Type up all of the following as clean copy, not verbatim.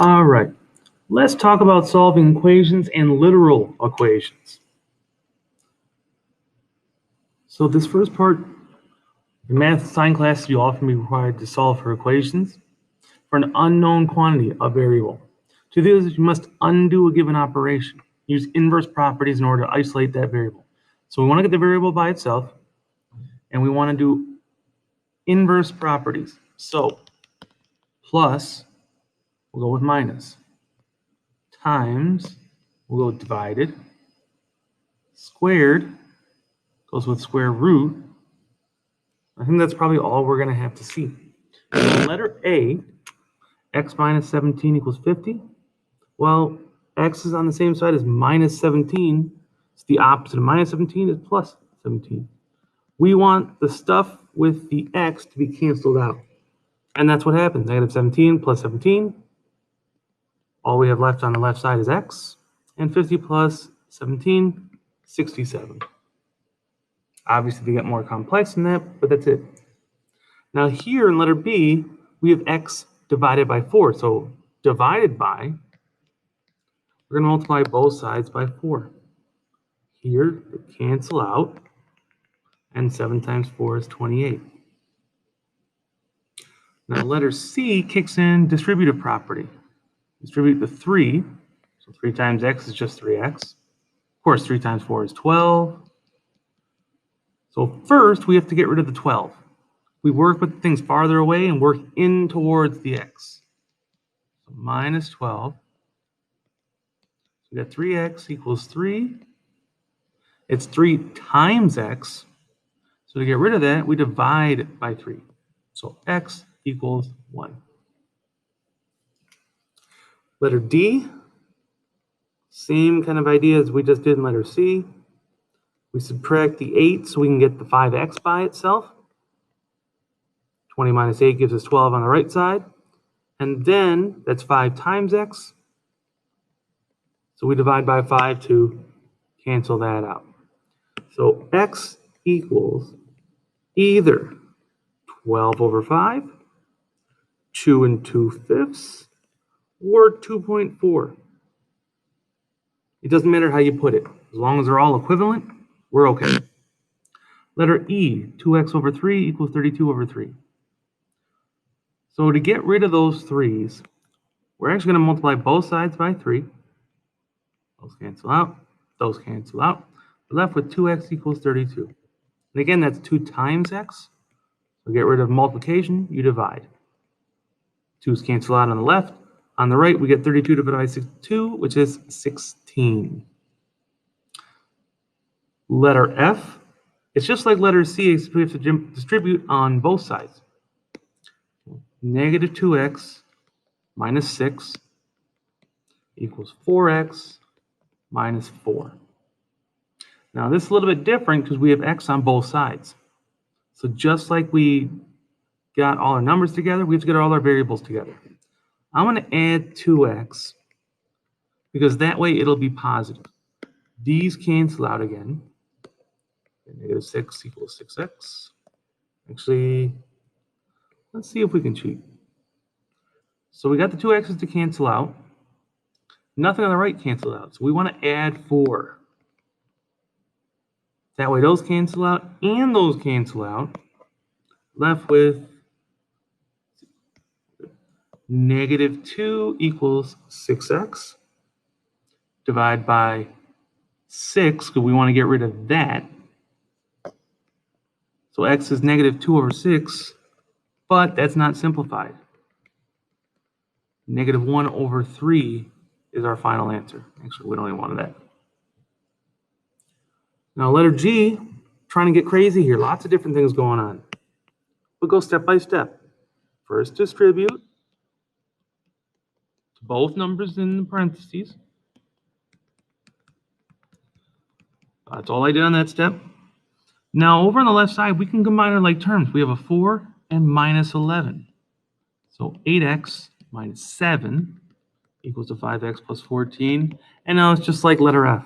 All right, let's talk about solving equations and literal equations. So this first part, in math science class, you often be required to solve for equations for an unknown quantity, a variable. To do this, you must undo a given operation. Use inverse properties in order to isolate that variable. So we want to get the variable by itself, and we want to do inverse properties. So plus, we'll go with minus, times, we'll go divided, squared goes with square root. I think that's probably all we're going to have to see. So letter A, x minus 17 equals 50. Well, x is on the same side as minus 17. It's the opposite of minus 17 is plus 17. We want the stuff with the x to be canceled out. And that's what happens. Negative 17 plus 17. All we have left on the left side is x. And 50 plus 17, 67. Obviously, they get more complex than that, but that's it. Now here in letter B, we have x divided by 4. So divided by, we're going to multiply both sides by 4. Here, they cancel out, and 7 times 4 is 28. Now letter C kicks in distributive property. Distribute the 3, so 3 times x is just 3x. Of course, 3 times 4 is 12. So first, we have to get rid of the 12. We work with things farther away and work in towards the x. So minus 12. So we got 3x equals 3. It's 3 times x. So to get rid of that, we divide by 3. So x equals 1. Letter D, same kind of idea as we just did in letter C. We subtract the 8 so we can get the 5x by itself. 20 minus 8 gives us 12 on the right side. And then that's 5 times x. So we divide by 5 to cancel that out. So x equals either 12 over 5, 2 2/5, or 2.4. It doesn't matter how you put it. As long as they're all equivalent, we're okay. Letter E, 2x over 3 equals 32 over 3. So to get rid of those 3's, we're actually going to multiply both sides by 3. Those cancel out. Those cancel out. We're left with 2x equals 32. And again, that's 2 times x. So get rid of multiplication, you divide. 2's cancel out on the left. On the right, we get 32 divided by 62, which is 16. Letter F, it's just like letter C, except we have to distribute on both sides. Negative 2x minus 6 equals 4x minus 4. Now this is a little bit different because we have x on both sides. So just like we got all our numbers together, we have to get all our variables together. I'm going to add 2x because that way it'll be positive. These cancel out again. Negative 6 equals 6x. Actually, let's see if we can cheat. So we got the 2x's to cancel out. Nothing on the right cancel out. So we want to add 4. That way those cancel out and those cancel out. Left with negative 2 equals 6x. Divide by 6 because we want to get rid of that. So x is negative 2 over 6, but that's not simplified. Negative 1 over 3 is our final answer. Actually, we don't even want that. Now, letter G, trying to get crazy here. Lots of different things going on. We'll go step by step. First, distribute to both numbers in the parentheses. That's all I did on that step. Now, over on the left side, we can combine our like terms. We have a 4 and minus 11. So 8x minus 7 equals to 5x plus 14. And now it's just like letter F.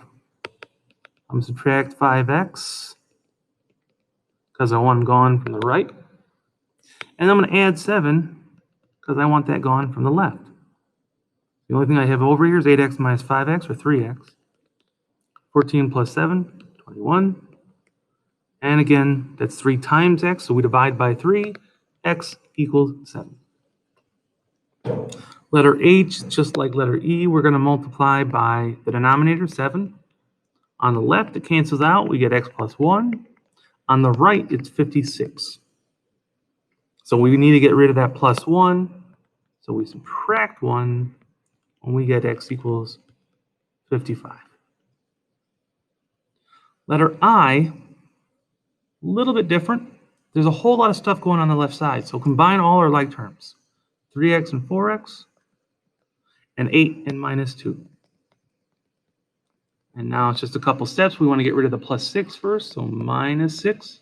I'm going to subtract 5x because I want them gone from the right. And I'm going to add 7 because I want that gone from the left. The only thing I have over here is 8x minus 5x, or 3x. 14 plus 7, 21. And again, that's 3 times x, so we divide by 3. X equals 7. Letter H, just like letter E, we're going to multiply by the denominator, 7. On the left, it cancels out. We get x plus 1. On the right, it's 56. So we need to get rid of that plus 1. So we subtract 1, and we get x equals 55. Letter I, a little bit different. There's a whole lot of stuff going on the left side. So combine all our like terms. 3x and 4x, and 8 and minus 2. And now it's just a couple steps. We want to get rid of the plus 6 first, so minus 6.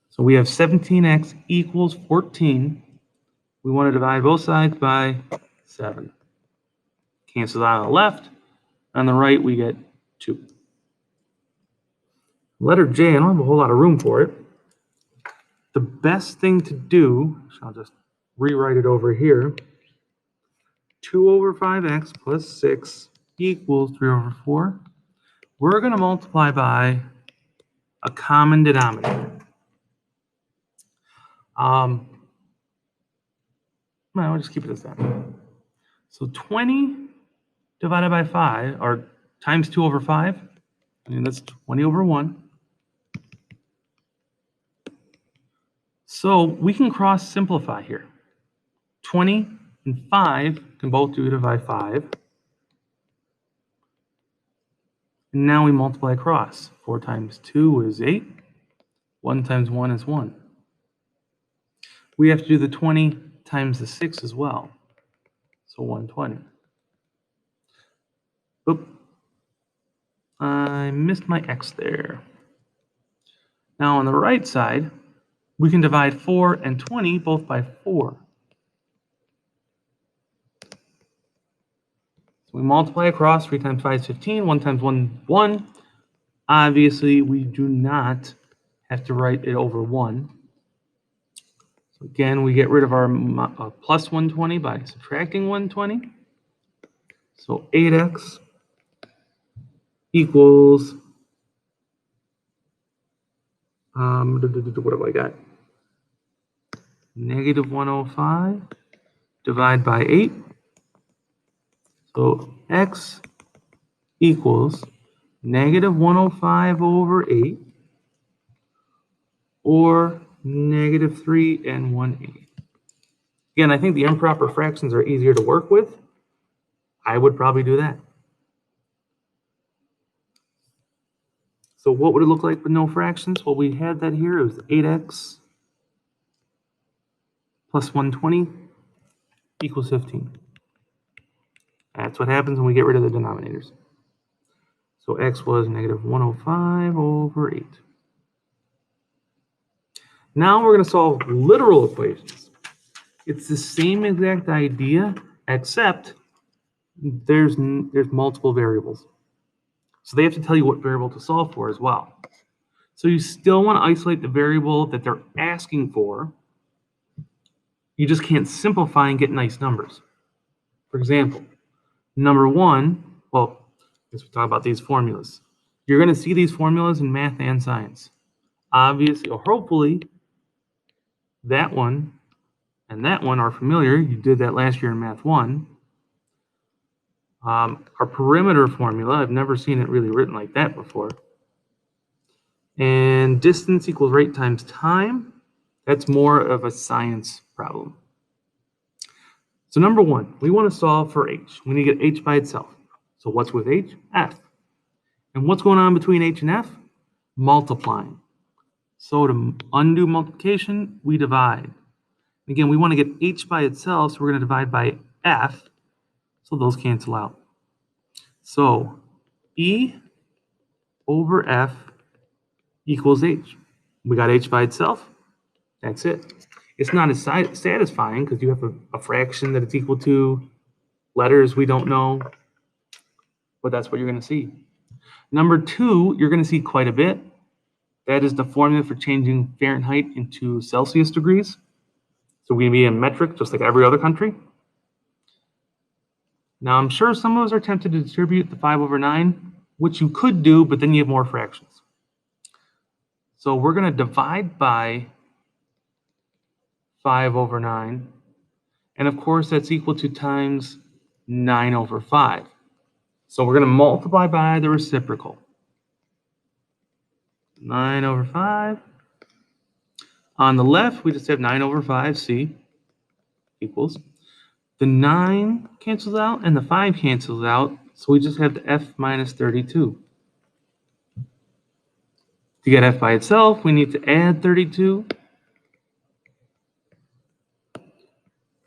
So we have 17x equals 14. We want to divide both sides by 7. Cancels out on the left. On the right, we get 2. Letter J, I don't have a whole lot of room for it. The best thing to do, so I'll just rewrite it over here. 2 over 5x plus 6 equals 3 over 4. We're going to multiply by a common denominator. Well, we'll just keep it as that. So 20 divided by 5, or times 2 over 5, and that's 20 over 1. So we can cross simplify here. 20 and 5 can both do divide by 5. And now we multiply across. 4 times 2 is 8. 1 times 1 is 1. We have to do the 20 times the 6 as well. So 120. Oop. I missed my x there. Now on the right side, we can divide 4 and 20 both by 4. So we multiply across. 3 times 5 is 15. 1 times 1 is 1. Obviously, we do not have to write it over 1. So again, we get rid of our plus 120 by subtracting 120. So 8x equals, what have I got? Negative 105 divided by 8. So x equals negative 105 over 8, or negative 3 and 1/8. Again, I think the improper fractions are easier to work with. I would probably do that. So what would it look like with no fractions? Well, we had that here. It was 8x plus 120 equals 15. That's what happens when we get rid of the denominators. So x was negative 105 over 8. Now we're going to solve literal equations. It's the same exact idea, except there's multiple variables. So they have to tell you what variable to solve for as well. So you still want to isolate the variable that they're asking for. You just can't simplify and get nice numbers. For example, number 1, well, let's talk about these formulas. You're going to see these formulas in math and science. Obviously, or hopefully, that one and that one are familiar. You did that last year in Math 1. Our perimeter formula, I've never seen it really written like that before. And distance equals rate times time. That's more of a science problem. So number 1, we want to solve for h. We need to get h by itself. So what's with h? F. And what's going on between h and f? Multiplying. So to undo multiplication, we divide. Again, we want to get h by itself, so we're going to divide by f. So those cancel out. So E over F equals H. We got H by itself. That's it. It's not as satisfying because you have a fraction that it's equal to, letters we don't know, but that's what you're going to see. Number 2, you're going to see quite a bit. That is the formula for changing Fahrenheit into Celsius degrees. So we're going to be in metric just like every other country. Now, I'm sure some of us are tempted to distribute the 5/9, which you could do, but then you have more fractions. So we're going to divide by 5/9. And of course, that's equal to times 9/5. So we're going to multiply by the reciprocal. 9/5. On the left, we just have 9/5c equals. The 9 cancels out and the 5 cancels out, so we just have the f minus 32. To get f by itself, we need to add 32.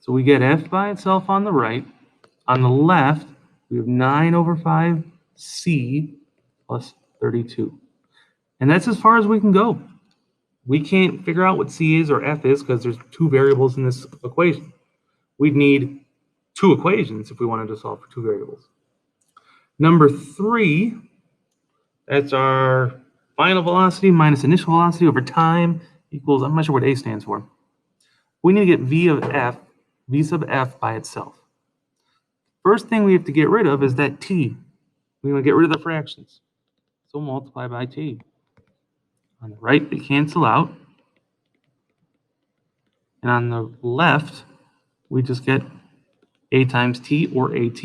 So we get f by itself on the right. On the left, we have 9/5c plus 32. And that's as far as we can go. We can't figure out what c is or f is because there's two variables in this equation. We'd need two equations if we wanted to solve for two variables. Number 3, that's our final velocity minus initial velocity over time equals, I'm not sure what a stands for. We need to get v sub f by itself. First thing we have to get rid of is that t. We want to get rid of the fractions. So multiply by t. On the right, they cancel out. And on the left, we just get a times t or at.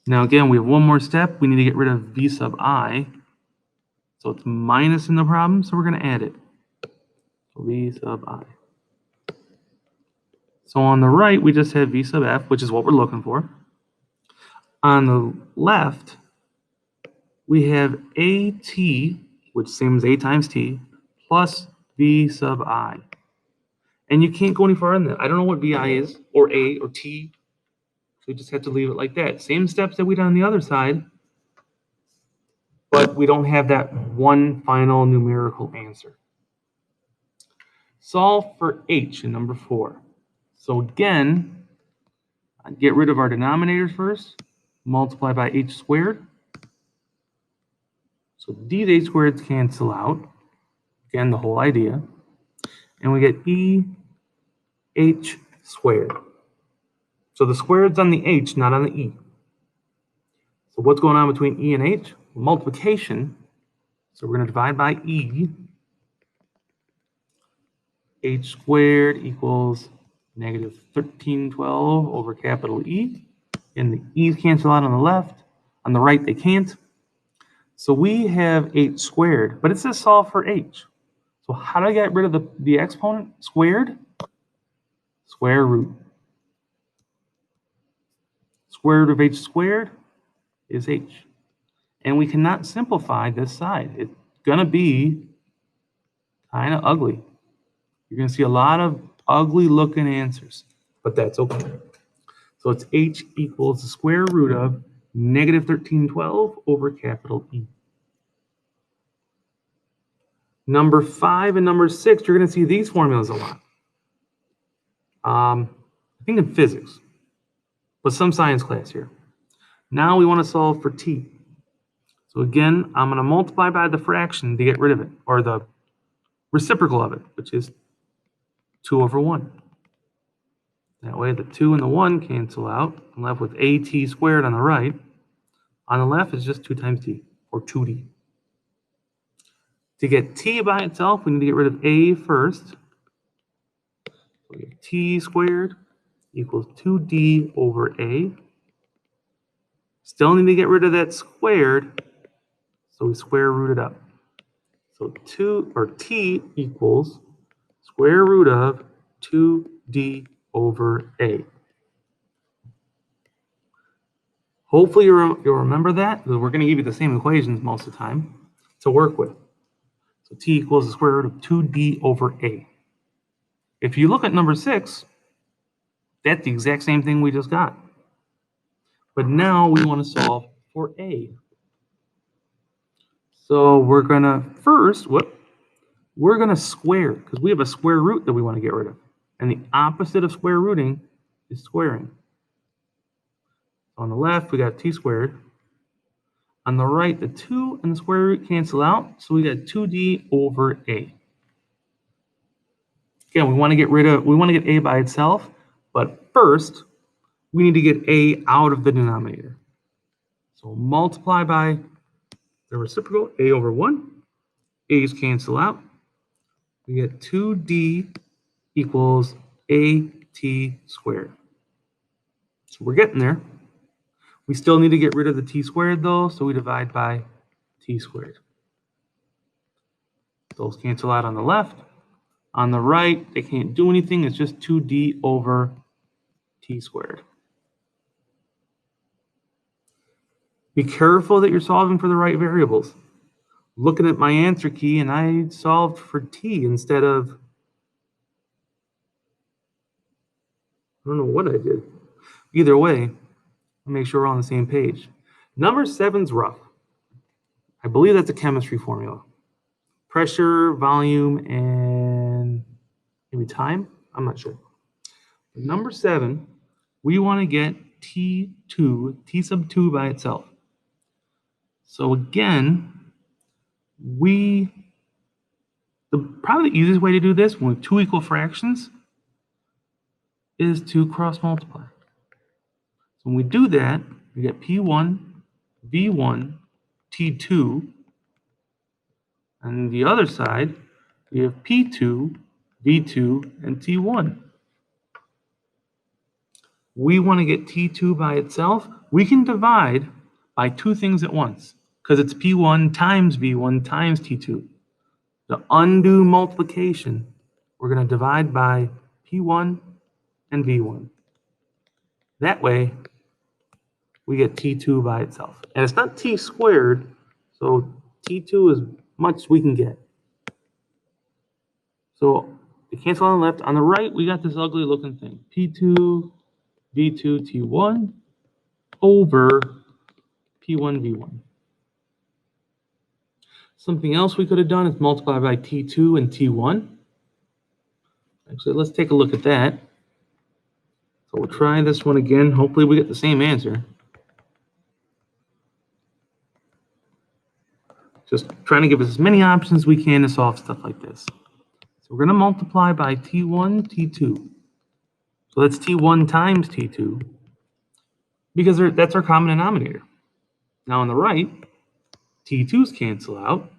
Now again, we have one more step. We need to get rid of v sub I. So it's minus in the problem, so we're going to add it. So v sub I. So on the right, we just have v sub f, which is what we're looking for. On the left, we have at, which is same as a times t, plus v sub I. And you can't go any farther than that. I don't know what vi is, or a, or t. So we just have to leave it like that. Same steps that we did on the other side, but we don't have that one final numerical answer. Solve for h in number 4. So again, get rid of our denominators first. Multiply by h squared. So these h squareds cancel out. Again, the whole idea. And we get h squared. So the squared's on the h, not on the e. So what's going on between e and h? Multiplication. So we're going to divide by e. H squared equals negative 1312 over capital E. And the e's cancel out on the left. On the right, they can't. So we have h squared, but it says solve for h. So how do I get rid of the exponent? Squared? Square root. Square root of h squared is h. And we cannot simplify this side. It's going to be kind of ugly. You're going to see a lot of ugly looking answers, but that's okay. So it's h equals the square root of negative 1312 over capital E. Number 5 and number 6, you're going to see these formulas a lot. I think in physics, but some science class here. Now we want to solve for t. So again, I'm going to multiply by the fraction to get rid of it, or the reciprocal of it, which is 2/1. That way the 2 and the 1 cancel out. I'm left with at squared on the right. On the left is just 2 times t, or 2d. To get t by itself, we need to get rid of a first. So we have t squared equals 2d over a. Still need to get rid of that squared, so we square root it up. So t equals square root of 2d over a. Hopefully you'll remember that, because we're going to give you the same equations most of the time to work with. So t equals the square root of 2d over a. If you look at number 6, that's the exact same thing we just got. But now we want to solve for a. So we're going to we're going to square, because we have a square root that we want to get rid of. And the opposite of square rooting is squaring. On the left, we got t squared. On the right, the 2 and the square root cancel out, so we got 2d over a. Again, we want to get a by itself, but first we need to get a out of the denominator. So multiply by the reciprocal, a over 1. A's cancel out. We get 2d equals at squared. So we're getting there. We still need to get rid of the t squared though, so we divide by t squared. Those cancel out on the left. On the right, they can't do anything. It's just 2d over t squared. Be careful that you're solving for the right variables. Looking at my answer key, and I solved for t instead of, I don't know what I did. Either way, I'll make sure we're on the same page. Number 7's rough. I believe that's a chemistry formula. Pressure, volume, and maybe time? I'm not sure. But number 7, we want to get T2, T sub 2 by itself. So again, probably the easiest way to do this when we have two equal fractions is to cross multiply. So when we do that, we get P1, V1, T2. And the other side, we have P2, V2, and T1. We want to get T2 by itself. We can divide by two things at once because it's P1 times V1 times T2. The undue multiplication, we're going to divide by P1 and V1. That way, we get T2 by itself. And it's not T squared, so T2 is much as we can get. So they cancel on the left. On the right, we got this ugly looking thing. P2, V2, T1 over P1, V1. Something else we could have done is multiply by T2 and T1. Actually, let's take a look at that. So we'll try this one again. Hopefully we get the same answer. Just trying to give us as many options as we can to solve stuff like this. So we're going to multiply by T1, T2. So that's T1 times T2 because that's our common denominator. Now on the right, T2's cancel out.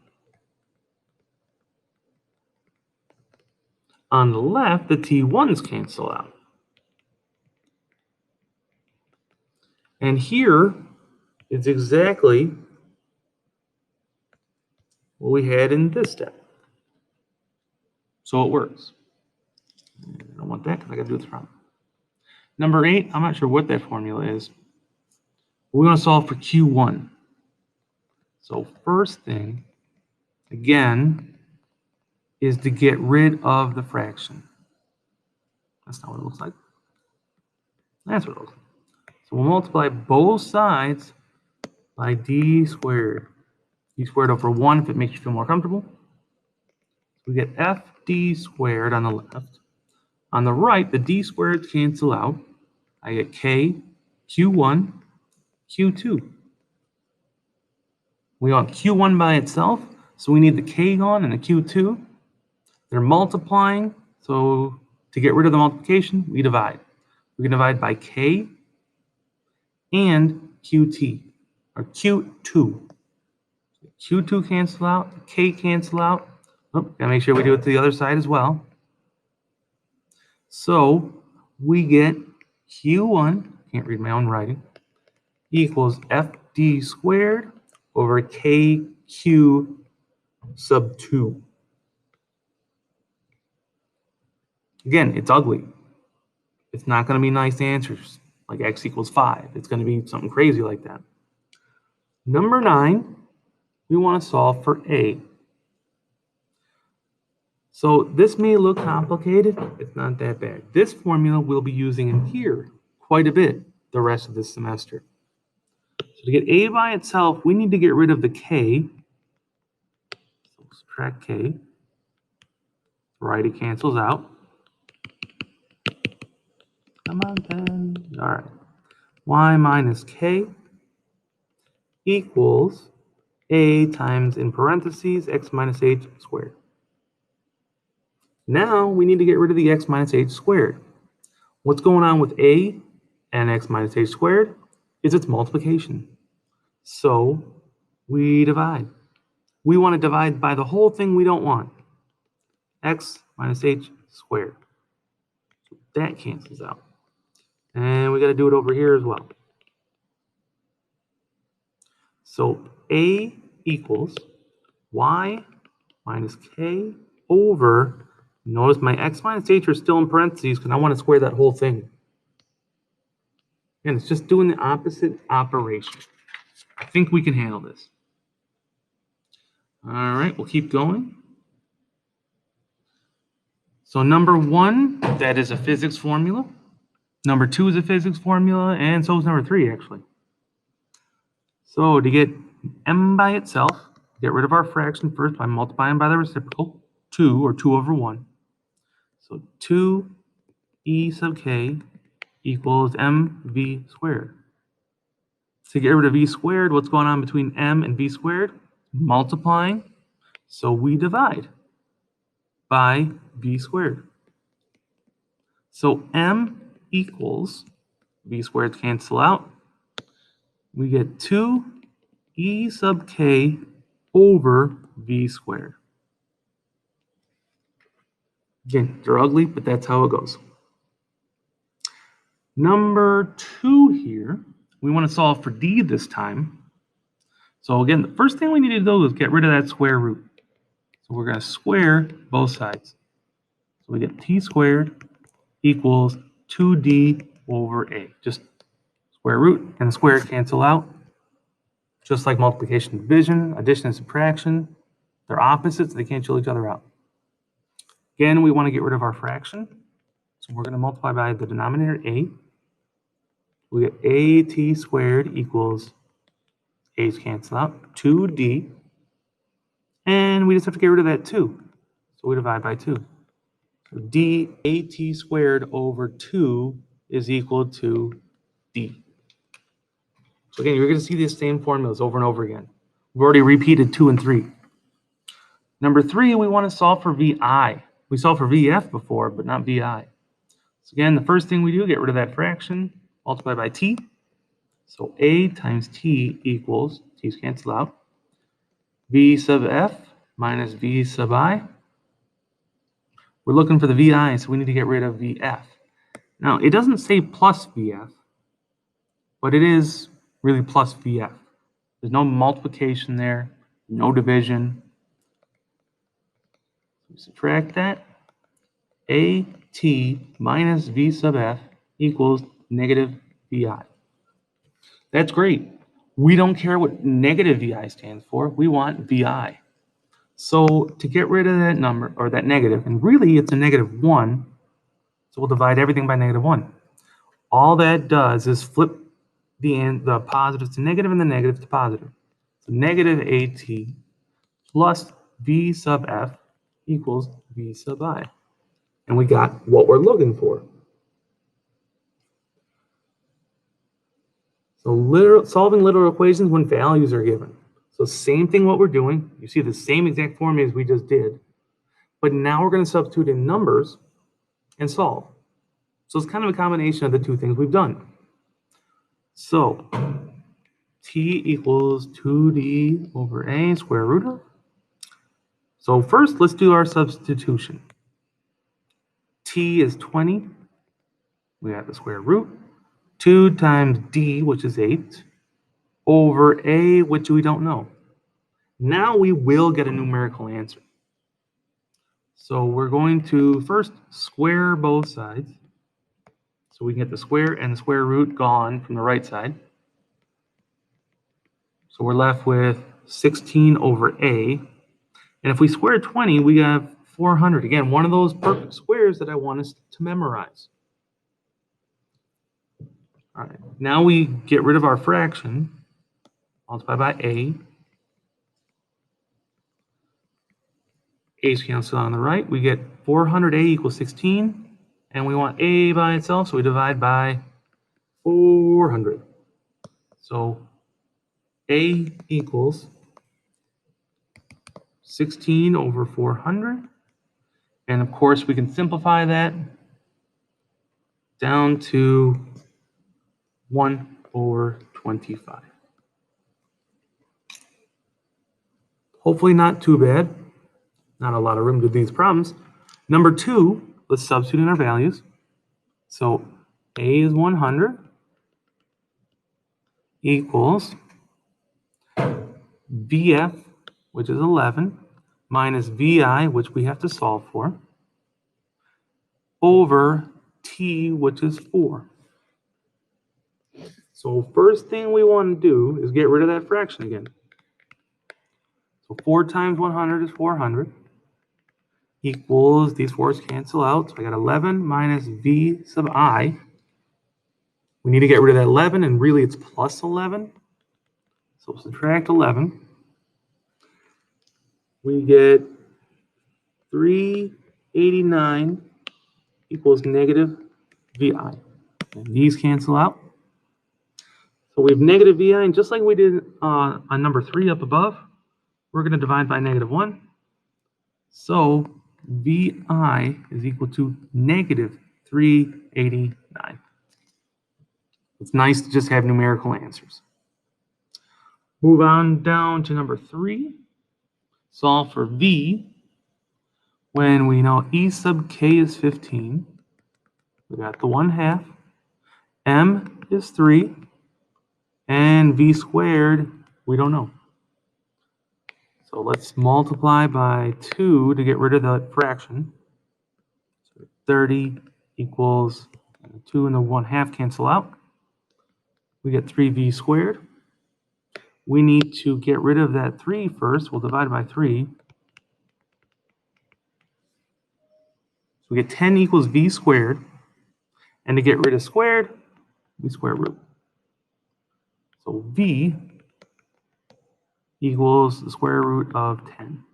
On the left, the T1's cancel out. And here is exactly what we had in this step. So it works. I don't want that because I got to do this wrong. Number 8, I'm not sure what that formula is. We want to solve for Q1. So first thing, again, is to get rid of the fraction. That's not what it looks like. That's what it looks like. So we'll multiply both sides by d squared. D squared over 1 if it makes you feel more comfortable. So we get fd squared on the left. On the right, the d squareds cancel out. I get k, q1, q2. We want q1 by itself, so we need the k gone and the q2. They're multiplying, so to get rid of the multiplication, we divide. We can divide by k and qt, or q2. Q2 cancel out, k cancel out. Oh, gotta make sure we do it to the other side as well. So we get q1, can't read my own writing, equals fd squared over kq sub 2. Again, it's ugly. It's not going to be nice answers like x equals 5. It's going to be something crazy like that. Number 9, we want to solve for a. So this may look complicated. It's not that bad. This formula we'll be using in here quite a bit the rest of this semester. So to get a by itself, we need to get rid of the k. So subtract k. Variety cancels out. Come on, then. All right. Y minus k equals a times, in parentheses, x minus h squared. Now we need to get rid of the x minus h squared. What's going on with a and x minus h squared is its multiplication. So we divide. We want to divide by the whole thing we don't want. X minus h squared. So that cancels out. And we got to do it over here as well. So a equals y minus k over, notice my x minus h are still in parentheses because I want to square that whole thing. And it's just doing the opposite operation. I think we can handle this. All right, we'll keep going. So number 1, that is a physics formula. Number 2 is a physics formula, and so is number 3, actually. So to get m by itself, get rid of our fraction first by multiplying by the reciprocal, 2, or 2 over 1. So 2e sub k equals mv squared. To get rid of v squared, what's going on between m and v squared? Multiplying. So we divide by v squared. So m equals, v squared cancel out. We get 2e sub k over v squared. Again, they're ugly, but that's how it goes. Number 2 here, we want to solve for d this time. So again, the first thing we need to do is get rid of that square root. So we're going to square both sides. So we get t squared equals 2d over a. Just square root and square cancel out. Just like multiplication and division, addition and subtraction, they're opposites, they cancel each other out. Again, we want to get rid of our fraction. So we're going to multiply by the denominator a. We get at squared equals, a's cancel out, 2d. And we just have to get rid of that 2. So we divide by 2. So d at squared over 2 is equal to d. So again, you're going to see these same formulas over and over again. We've already repeated 2 and 3. Number 3, we want to solve for vi. We solved for vf before, but not vi. So again, the first thing we do, get rid of that fraction, multiply by t. So a times t equals, t's cancel out, v sub f minus v sub I. We're looking for the vi, so we need to get rid of vf. Now, it doesn't say plus vf, but it is really plus vf. There's no multiplication there, no division. Subtract that. At minus v sub f equals negative vi. That's great. We don't care what negative vi stands for. We want vi. So to get rid of that number, or that negative, and really it's a negative 1, so we'll divide everything by negative 1. All that does is flip the positive to negative and the negative to positive. So negative at plus v sub f equals v sub I. And we got what we're looking for. So solving literal equations when values are given. So same thing what we're doing. You see the same exact formula as we just did. But now we're going to substitute in numbers and solve. So it's kind of a combination of the two things we've done. So t equals 2d over a square root of. So first, let's do our substitution. T is 20. We have the square root. 2 times d, which is 8, over a, which we don't know. Now we will get a numerical answer. So we're going to first square both sides. So we can get the square and the square root gone from the right side. So we're left with 16 over a. And if we square 20, we have 400. Again, one of those perfect squares that I want us to memorize. All right, now we get rid of our fraction, multiply by a. A's cancel on the right. We get 400a equals 16, and we want a by itself, so we divide by 400. So a equals 16 over 400, And of course, we can simplify that down to 1/25. Hopefully not too bad. Not a lot of room to do these problems. Number 2, let's substitute in our values. So A is 100 equals VF, which is 11, minus VI, which we have to solve for, over T, which is 4. So first thing we want to do is get rid of that fraction again. So 4 times 100 is 400 equals, these 4's cancel out. So I got 11 minus V sub I. We need to get rid of that 11, and really it's plus 11. So subtract 11. We get 389 equals negative VI. And these cancel out. So we have negative VI, and just like we did on number 3 up above, we're going to divide by -1. So VI is equal to negative 389. It's nice to just have numerical answers. Move on down to number 3. Solve for V when we know E sub k is 15. We got the 1/2. M is 3. And V squared, we don't know. So let's multiply by 2 to get rid of the fraction. So 30 equals 2 and the 1/2 cancel out. We get 3V squared. We need to get rid of that 3 first. We'll divide by 3. So we get 10 equals V squared. And to get rid of squared, we square root. So V equals the square root of 10.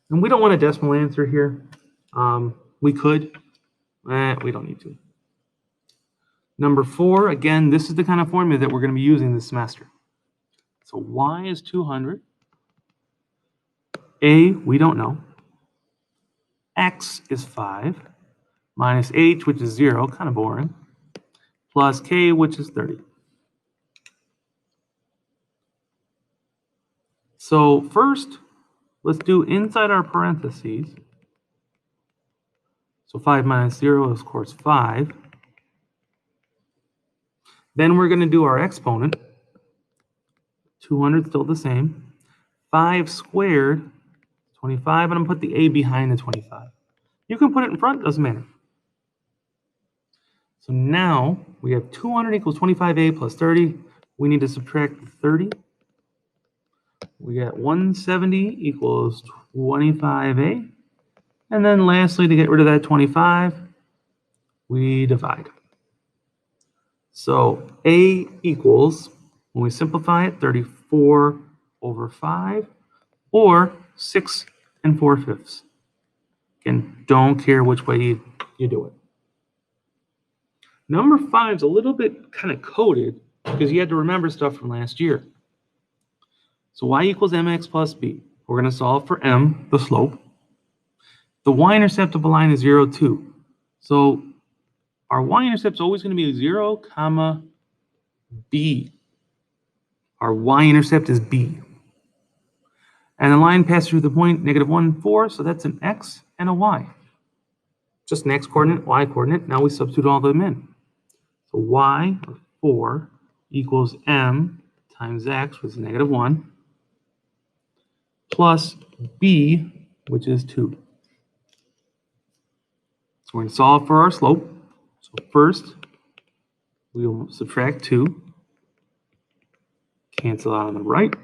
And we don't want a decimal answer here. We could. We don't need to. Number 4, again, this is the kind of formula that we're going to be using this semester. So Y is 200. A, we don't know. X is 5. Minus H, which is 0, kind of boring. Plus K, which is 30. So first, let's do inside our parentheses. So 5 minus 0 is, of course, 5. Then we're going to do our exponent. 200 still the same. 5 squared, 25, and I'm going to put the A behind the 25. You can put it in front, doesn't matter. So now we have 200 equals 25A plus 30. We need to subtract 30. We get 170 equals 25A. And then lastly, to get rid of that 25, we divide. So A equals, when we simplify it, 34 over 5, or 6 4/5. Again, don't care which way you do it. Number 5 is a little bit kind of coded because you had to remember stuff from last year. So y equals mx plus b. We're going to solve for m, the slope. The y-intercept of a line is 0, 2. So our y-intercept is always going to be 0, comma, b. Our y-intercept is b. And the line passes through the point -1, 4, so that's an x and a y. Just an x-coordinate, y-coordinate. Now we substitute all of them in. So y, or 4, equals m times x, which is -1, plus b, which is 2. So we're going to solve for our slope. So first, we will subtract 2. Cancel out on the right.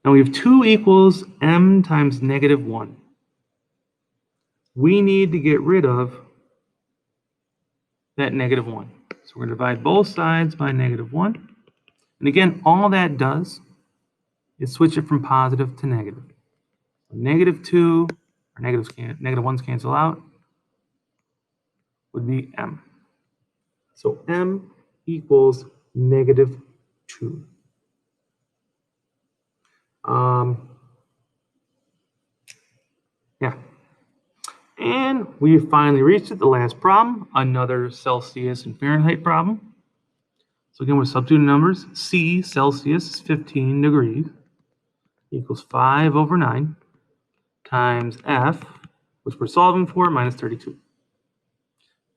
Now we have 2 equals m times -1. We need to get rid of that -1. So we're going to divide both sides by -1. And again, all that does is switch it from positive to negative. So -2, or -1's cancel out, would be m. So m equals -2. Yeah. And we finally reached it, the last problem, another Celsius and Fahrenheit problem. So again, we're substituting numbers. C, Celsius, is 15 degrees, equals 5 over 9, times F, which we're solving for, minus 32.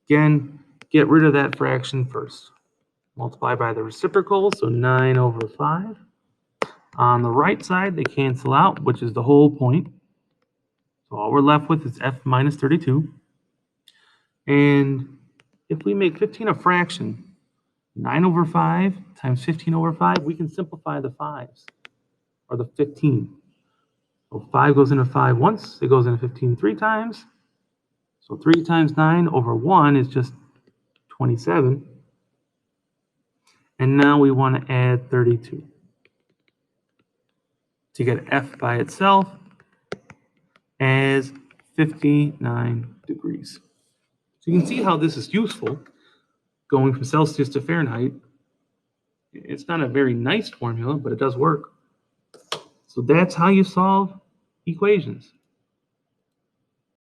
Again, get rid of that fraction first. Multiply by the reciprocal, so 9 over 5. On the right side, they cancel out, which is the whole point. So all we're left with is F minus 32. And if we make 15 a fraction, 9 over 5 times 15 over 5, we can simplify the 5s, or the 15. So 5 goes into 5 once, it goes into 15 3 times. So 3 times 9 over 1 is just 27. And now we want to add 32 to get F by itself as 59 degrees. So you can see how this is useful, going from Celsius to Fahrenheit. It's not a very nice formula, but it does work. So that's how you solve equations.